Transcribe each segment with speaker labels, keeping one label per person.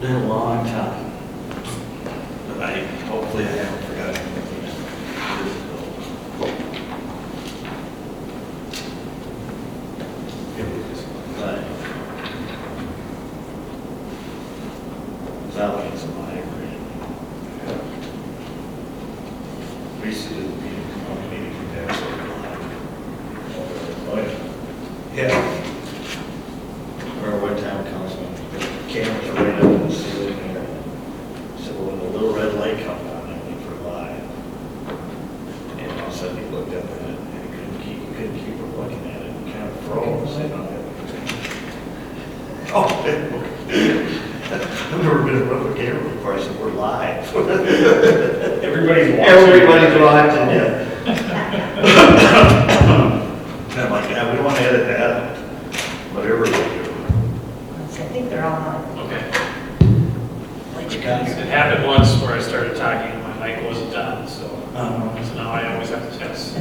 Speaker 1: Been a long time. But hopefully I haven't forgotten anything. But it's not like it's a migraine. We used to do the meeting, yeah. Or one town councilman, cameras are right up in the ceiling there. So when the little red light comes on, I went for live. And all of a sudden he looked up at it and he couldn't keep from looking at it. He kind of froze. You know? Oh, I've never been in front of a camera before. I said, we're live.
Speaker 2: Everybody's watching.
Speaker 1: Everybody's watching, yeah. And I'm like, yeah, we don't want to edit that out. Whatever we do.
Speaker 3: I think they're all on.
Speaker 2: Okay.
Speaker 1: It
Speaker 2: It happened once where I started talking and my mic wasn't on, so
Speaker 1: Uh-huh.
Speaker 2: now I always have to test.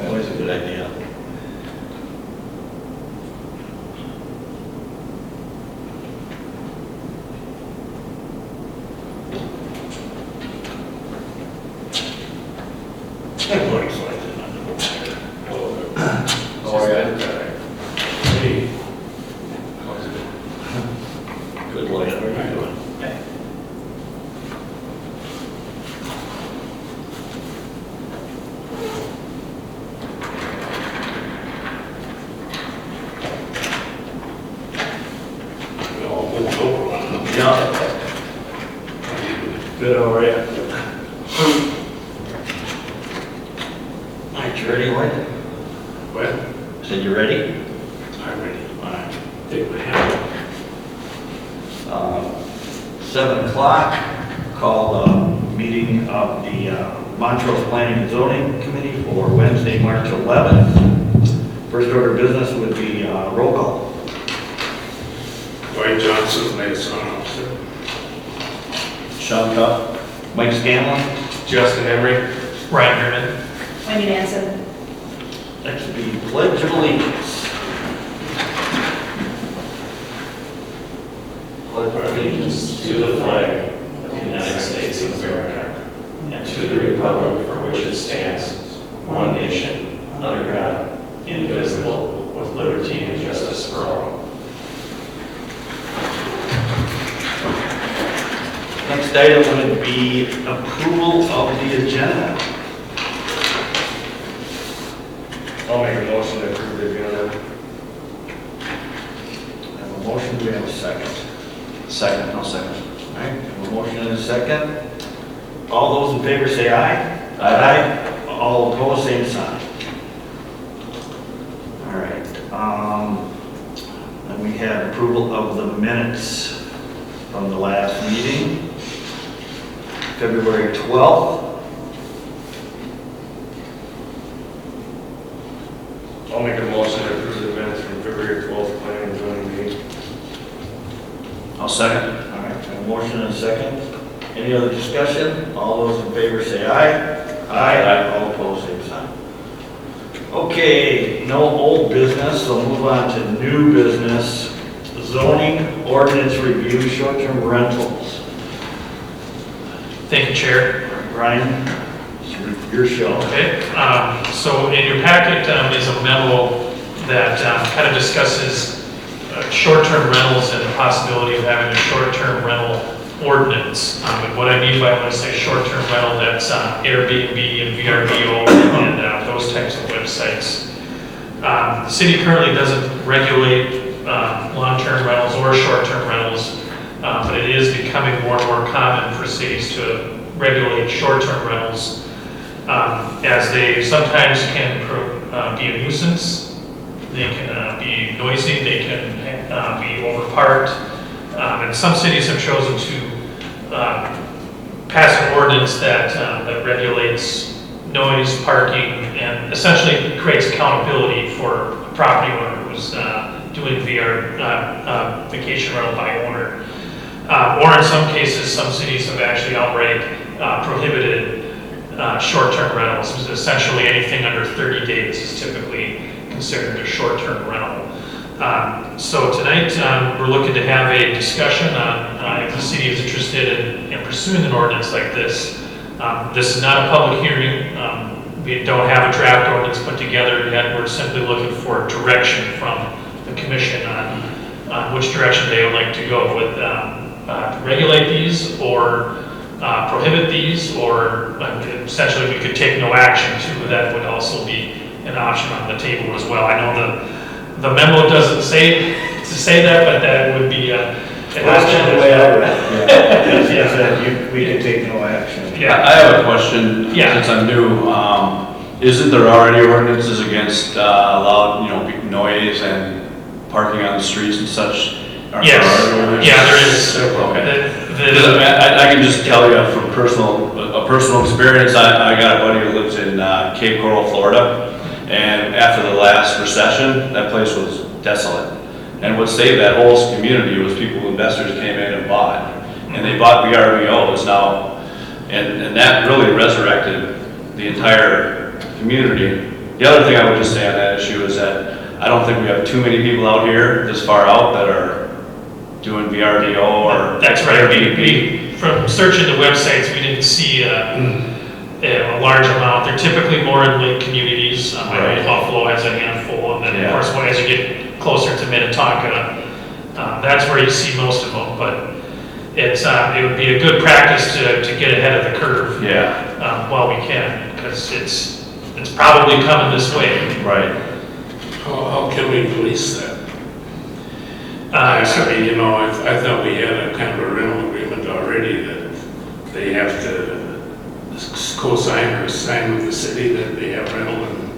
Speaker 1: Always a good idea.
Speaker 2: Oh, yeah. Hey.
Speaker 1: Good Lord, how are you doing?
Speaker 2: Hey. We all moved over on them.
Speaker 1: Yeah. Good, how are you? All right, you ready, Lloyd?
Speaker 2: Well,
Speaker 1: Said you ready?
Speaker 2: I'm ready.
Speaker 1: All right.
Speaker 2: Take my hat
Speaker 1: 7 o'clock, call the meeting of the Montrose Planning and Zoning Committee for Wednesday, March 11th. First order of business would be roll call.
Speaker 2: Dwight Johnson, liaison officer.
Speaker 1: Sean Cuff, Mike Scanlon.
Speaker 2: Justin Emery. Ryan Herman.
Speaker 3: Wendy Nansen.
Speaker 1: Next would be Pledge of Allegiance. Pledge of Allegiance
Speaker 4: to the flag of the United States of America and to the republic for which it stands, one nation, under God, indivisible, with liberty and justice for all.
Speaker 1: Next item would be approval of the agenda.
Speaker 2: I'll make a motion to approve the agenda.
Speaker 1: I have a motion, do we have a second?
Speaker 4: Second, I'll second.
Speaker 1: All right, we have a motion and a second. All those in favor say aye.
Speaker 4: Aye.
Speaker 1: All opposed, same sign. All right, then we have approval of the minutes from the last meeting, February 12th.
Speaker 2: I'll make a motion to approve the minutes from February 12th planning and zoning meeting.
Speaker 4: I'll second.
Speaker 1: All right, a motion and a second. Any other discussion? All those in favor say aye.
Speaker 4: Aye.
Speaker 1: All opposed, same sign. Okay, no old business, so move on to new business. Zoning ordinance review, short-term rentals.
Speaker 2: Thank you, Chair.
Speaker 1: Brian, it's your show.
Speaker 2: Okay, so in your packet is a memo that kind of discusses short-term rentals and the possibility of having a short-term rental ordinance. And what I mean by when I say short-term rental, that's Airbnb and VRBO and those types of websites. The city currently doesn't regulate long-term rentals or short-term rentals, but it is becoming more and more common for cities to regulate short-term rentals, as they sometimes can be a nuisance, they can be noisy, they can be overparked, and some cities have chosen to pass an ordinance that regulates noise, parking, and essentially creates accountability for a property owner who's doing vacation rental by owner. Or in some cases, some cities have actually outright prohibited short-term rentals. Essentially anything under 30 days is typically considered a short-term rental. So tonight, we're looking to have a discussion on if the city is interested in pursuing an ordinance like this. This is not a public hearing. We don't have a draft ordinance put together yet. We're simply looking for direction from the commission on which direction they would like to go with regulate these or prohibit these, or essentially we could take no action too. That would also be an option on the table as well. I know the memo doesn't say that, but that would be an option.
Speaker 1: The way I read it, is that we can take no action.
Speaker 2: Yeah.
Speaker 5: I have a question,
Speaker 2: Yeah.
Speaker 5: since I'm new. Isn't there already ordinances against loud, noise and parking on the streets and such?
Speaker 2: Yes. Yeah, there is.
Speaker 5: Okay. I can just tell you from personal experience. I got a buddy who lives in Cape Coral, Florida, and after the last recession, that place was desolate. And what saved that whole community was investors came in and bought, and they bought VRBOs now, and that really resurrected the entire community. The other thing I would just say on that issue is that I don't think we have too many people out here this far out that are doing VRBO or
Speaker 2: That's right.
Speaker 5: Airbnb.
Speaker 2: From searching the websites, we didn't see a large amount. They're typically more in lake communities. I know
Speaker 5: Right.
Speaker 2: Buffalo has a handful, and then of
Speaker 5: Yeah.
Speaker 2: course, as you get closer to Minnetonka, that's where you see most of them. But it would be a good practice to get ahead of the curve
Speaker 5: Yeah,
Speaker 2: while we can, because it's probably coming this way.
Speaker 5: right.
Speaker 6: How can we police that?
Speaker 2: Uh,
Speaker 6: I
Speaker 2: so-
Speaker 6: mean, I thought we had a kind of a rental agreement already that they have to co-sign or sign with the city that they have rental, and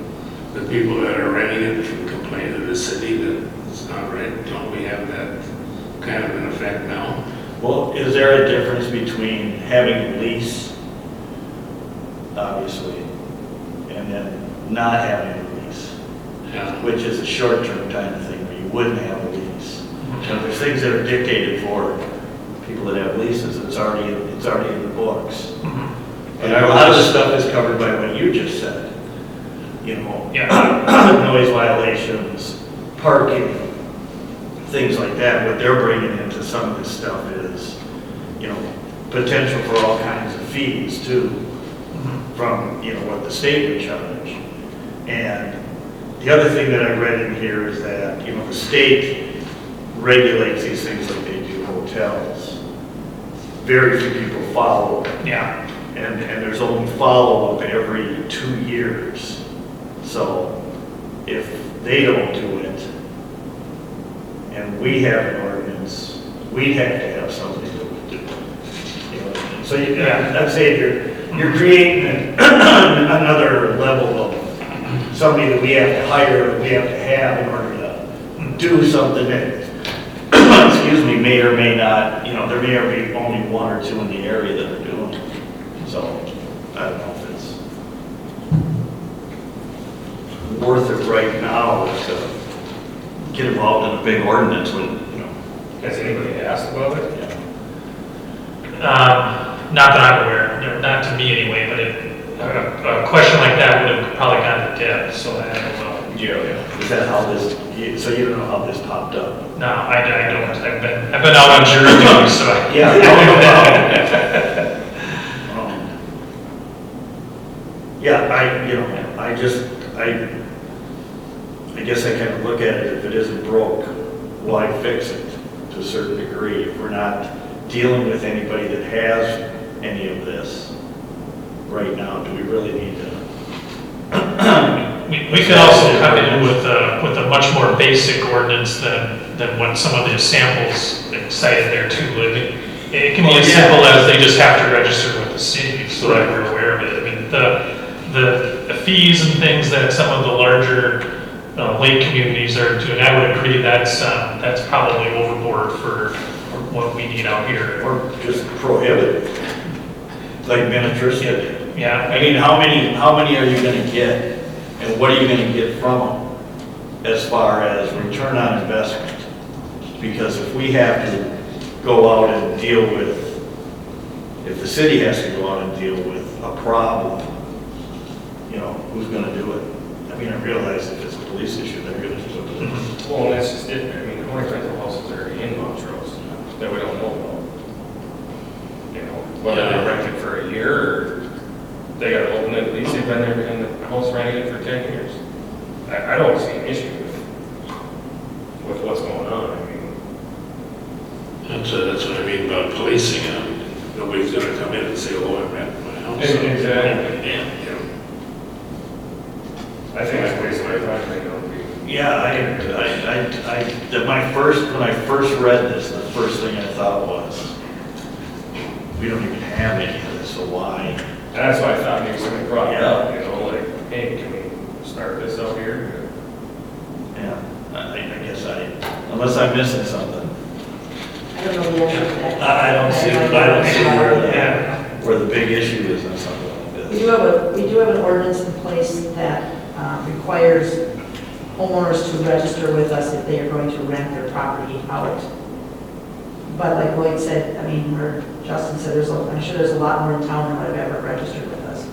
Speaker 6: the people that are renting it can complain to the city that it's not right. Don't we have that kind of in effect now?
Speaker 1: Well, is there a difference between having a lease, obviously, and then not having a lease,
Speaker 6: Yeah.
Speaker 1: which is a short-term kind of thing where you wouldn't have a lease? You know, there's things that are dictated for people that have leases, it's already in the books.
Speaker 2: Mhm.
Speaker 1: And a lot of the stuff is covered by what you just said.
Speaker 2: Yeah.
Speaker 1: Noise violations, parking, things like that. What they're bringing into some of this stuff is, potential for all kinds of fees too, from, what the state would charge. And the other thing that I read in here is that, the state regulates these things like they do hotels. Very few people follow it.
Speaker 2: Yeah.
Speaker 1: And there's only follow-up every 2 years. So if they don't do it, and we have an ordinance, we'd have to have somebody that would do it. So I'd say you're creating another level of somebody that we have to hire, we have to have in order to do something that, excuse me, may or may not, there may be only 1 or 2 in the area that are doing it. So, I don't know if it's worth it right now to get involved in a big ordinance when,
Speaker 7: Has anybody asked about it?
Speaker 2: Not that I'm aware, not to me anyway, but a question like that would have probably gone to Deb, so I don't know.
Speaker 1: Is that how this, so you don't know how this popped up?
Speaker 2: No, I don't. I've been out on jury duty, so.
Speaker 1: Yeah, I don't know. Yeah, I guess I kind of look at it, if it isn't broke, why fix it to a certain degree? If we're not dealing with anybody that has any of this right now, do we really need to?
Speaker 2: We could also come in with a much more basic ordinance than what some of the samples cited there too. It can be as simple as they just have to register with the city, so that we're aware of it. I mean, the fees and things that some of the larger lake communities are doing, I would agree that's probably overboard for what we need out here.
Speaker 1: Or just prohibit, like miniatures did.
Speaker 2: Yeah,
Speaker 1: I mean, how many are you gonna get, and what are you gonna get from them as far as return on investment? Because if we have to go out and deal with, if the city has to go out and deal with a problem, who's gonna do it? I mean, I realize if it's a police issue, they're gonna do it.
Speaker 7: Well, and that's just it. I mean, how many rental houses are in Montrose that we don't know about? You know, whether they rented for a year or they got an open at least they've been there in the house renting it for 10 years. I don't see an issue with what's going on. I mean,
Speaker 6: That's what I mean about policing it. Nobody's gonna come in and say, oh, I rented my house.
Speaker 7: Exactly.
Speaker 6: Yeah.
Speaker 7: I think that's basically what I think it'll be.
Speaker 1: Yeah, when I first read this, the first thing I thought was, we don't even have any of this, so why?
Speaker 7: And that's why I thought maybe somebody brought it up, you know, like, hey, can we start this out here?
Speaker 1: Yeah, I guess unless I'm missing something.
Speaker 3: I don't know the answer to that.
Speaker 1: I don't see where the big issue is in something like
Speaker 8: We
Speaker 1: this.
Speaker 8: do have an ordinance in place that requires homeowners to register with us if they are going to rent their property out. But like Lloyd said, I mean, or Justin said, I'm sure there's a lot more in town than what have ever registered with us.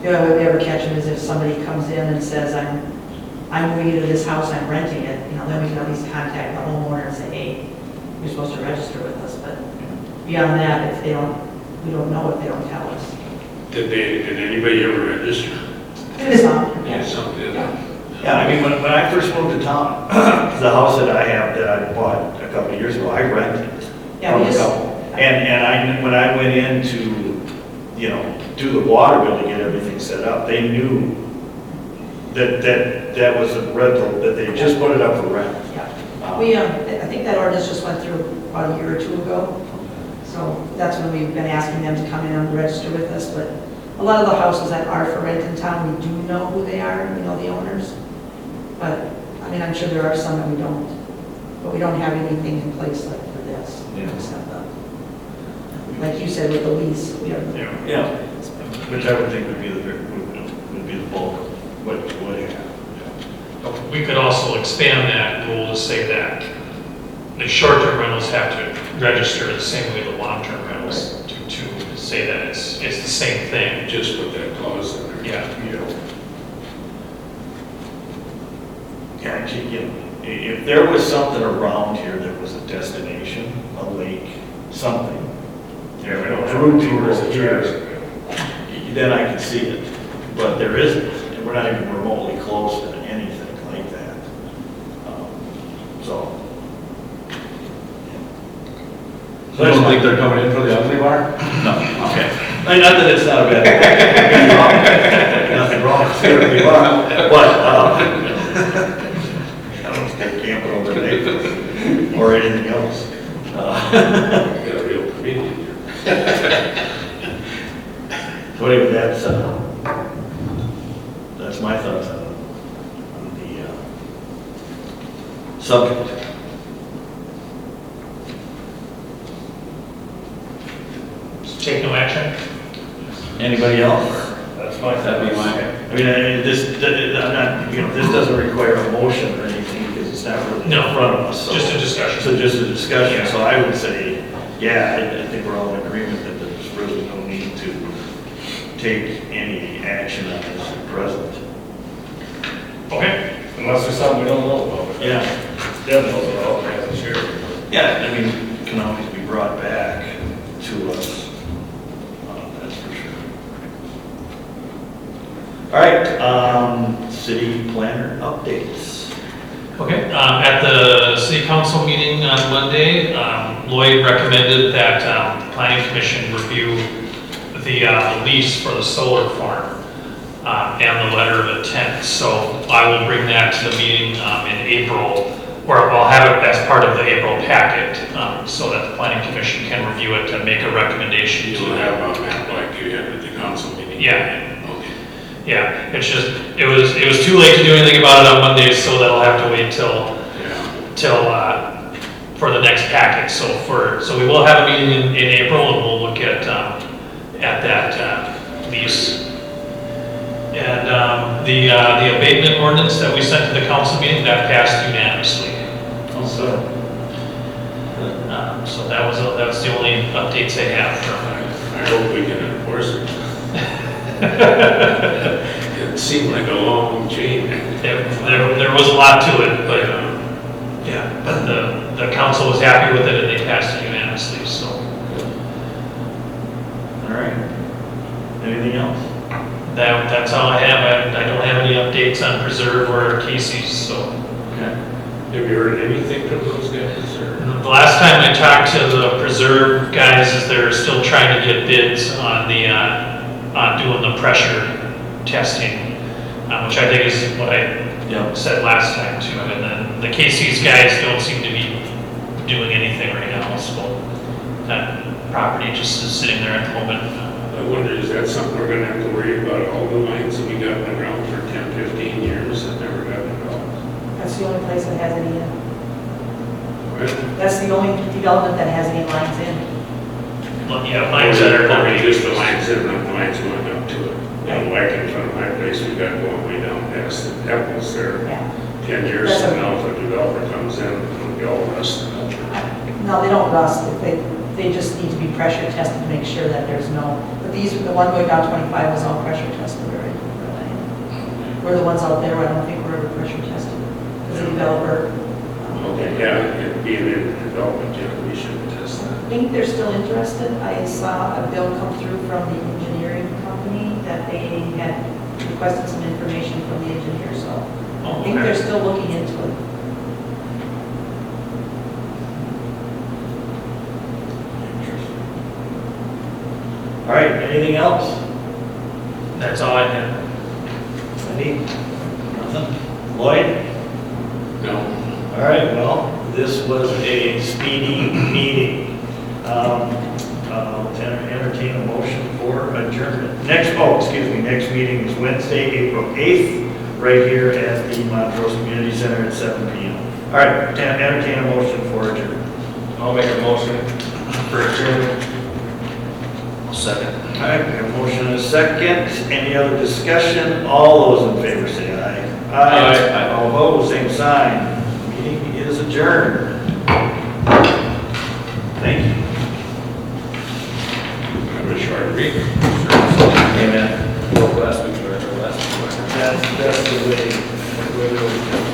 Speaker 8: The only way we ever catch them is if somebody comes in and says, I'm moving into this house, I'm renting it, you know, then we can at least contact the homeowner and say, hey, you're supposed to register with us. But beyond that, if they don't, we don't know if they don't tell us.
Speaker 6: Did anybody ever register?
Speaker 8: Some,
Speaker 6: Yeah, some did.
Speaker 1: Yeah, I mean, when I first moved to town, the house that I bought a couple of years ago, I rented it.
Speaker 8: Yeah,
Speaker 1: from
Speaker 8: we
Speaker 1: a
Speaker 8: just-
Speaker 1: couple. And when I went in to, you know, do the water bill to get everything set up, they knew that was a rental, that they just put it up for rent.
Speaker 8: Yeah. We, I think that ordinance just went through about a year or two ago. So that's when we've been asking them to come in and register with us. But a lot of the houses that are for rent in town, we do know who they are, we know the owners. But, I mean, I'm sure there are some that we don't. But we don't have anything in place like for this.
Speaker 1: Yeah.
Speaker 8: Except like you said, with the lease, we have.
Speaker 1: Yeah, which I would think would be the bulk of what you have.
Speaker 2: We could also expand that rule to say that the short-term rentals have to register the same way the long-term rentals do, to say that it's the same thing.
Speaker 6: Just put that clause in there.
Speaker 2: Yeah.
Speaker 1: Yeah, you know, if there was something around here that was a destination, a lake, something,
Speaker 7: Yeah, we don't
Speaker 1: Drew
Speaker 7: have tours
Speaker 1: people
Speaker 7: of
Speaker 1: here,
Speaker 7: tours.
Speaker 1: then I could see it. But there isn't, and we're not even remotely close to anything like that. So.
Speaker 5: So I don't think they're coming in for the ugly bar?
Speaker 1: No, okay. Not that it's not a bad thing. Nothing wrong with it, but, I don't think camping over there or anything else.
Speaker 6: Got a real comedian here.
Speaker 1: So anyway, that's my thoughts on the subject.
Speaker 2: Take no action?
Speaker 1: Anybody else?
Speaker 7: That's fine.
Speaker 5: That'd be mine.
Speaker 1: I mean, I'm not, you know, this doesn't require a motion or anything because it's not really in
Speaker 2: No,
Speaker 1: front of us. So-
Speaker 2: just a discussion.
Speaker 1: So just a discussion, so I would say, yeah, I think we're all in agreement that there's really no need to take any action on this at present.
Speaker 2: Okay.
Speaker 7: Unless there's something we don't know about.
Speaker 1: Yeah,
Speaker 7: Deb knows about it, hasn't shared it.
Speaker 1: yeah, I mean, it can always be brought back to us, that's for sure. All right, city planner updates.
Speaker 2: Okay, at the city council meeting on Monday, Lloyd recommended that the planning commission review the lease for the solar farm and the letter of intent. So I will bring that to the meeting in April, or I'll have it as part of the April packet, so that the planning commission can review it and make a recommendation to
Speaker 6: You'll have a map like you had at the council meeting?
Speaker 2: Yeah.
Speaker 6: Okay.
Speaker 2: Yeah, it's just, it was too late to do anything about it on Monday, so that'll have to wait till
Speaker 6: Yeah.
Speaker 2: for the next packet. So we will have a meeting in April, and we'll look at that lease. And the abatement ordinance that we sent to the council meeting, that passed unanimously.
Speaker 1: Also,
Speaker 2: So that's the only updates I have from.
Speaker 6: I hope we can enforce it. It seemed like a long chain.
Speaker 2: There was a lot to it, but Yeah, but the council was happy with it and they passed it unanimously, so.
Speaker 1: All right. Anything else?
Speaker 2: That's all I have. I don't have any updates on Preserve or Casey's, so.
Speaker 1: Okay.
Speaker 6: Have you heard anything from those guys, or?
Speaker 2: The last time I talked to the Preserve guys, is they're still trying to get bids on the, on doing the pressure testing, which I think is what I said last time too. And then the Casey's guys don't seem to be doing anything right now, so that property just is sitting there at the moment.
Speaker 6: I wonder, is that something we're gonna have to worry about, all the lines that we got in the ground for 10, 15 years that never got developed?
Speaker 8: That's the only place that has any,
Speaker 6: Well,
Speaker 8: that's the only development that has any lines in.
Speaker 2: Yeah, lines that are
Speaker 6: Probably
Speaker 2: already,
Speaker 6: just the lines in, not the lines going up to it. And like in front of my place, we got going way down past the apples there.
Speaker 8: Yeah.
Speaker 6: 10 years
Speaker 8: That's
Speaker 6: from
Speaker 8: okay.
Speaker 6: now, if a developer comes in, it'll be all rusted up.
Speaker 8: No, they don't rust. They just need to be pressure tested to make sure that there's no, but these, the one going down 25 was all pressure tested already. Where the ones out there, I don't think were ever pressure tested. Because the developer,
Speaker 6: Okay, yeah, it being in development, yeah, we should test
Speaker 8: I
Speaker 6: that.
Speaker 8: think they're still interested. I saw a bill come through from the engineering company that they had requested some information from the engineer, so I think they're still looking into it.
Speaker 1: All right, anything else?
Speaker 2: that's all I have.
Speaker 1: Cindy? Nothing? Lloyd?
Speaker 6: No,
Speaker 1: All right, well, this was a speedy meeting. I'll entertain a motion for adjournment. Next meeting is Wednesday, April 8th, right here at the Montrose Community Center at 7 p.m. All right, entertain a motion for adjournment.
Speaker 7: I'll make a motion for adjournment.
Speaker 5: Second.
Speaker 1: All right, we have a motion and a second. Any other discussion? All those in favor say aye.
Speaker 7: Aye.
Speaker 1: All opposed, same sign. Meeting is adjourned. Thank you.
Speaker 6: have a short week.
Speaker 1: Amen.
Speaker 7: Last week, or last week.
Speaker 1: That's the way.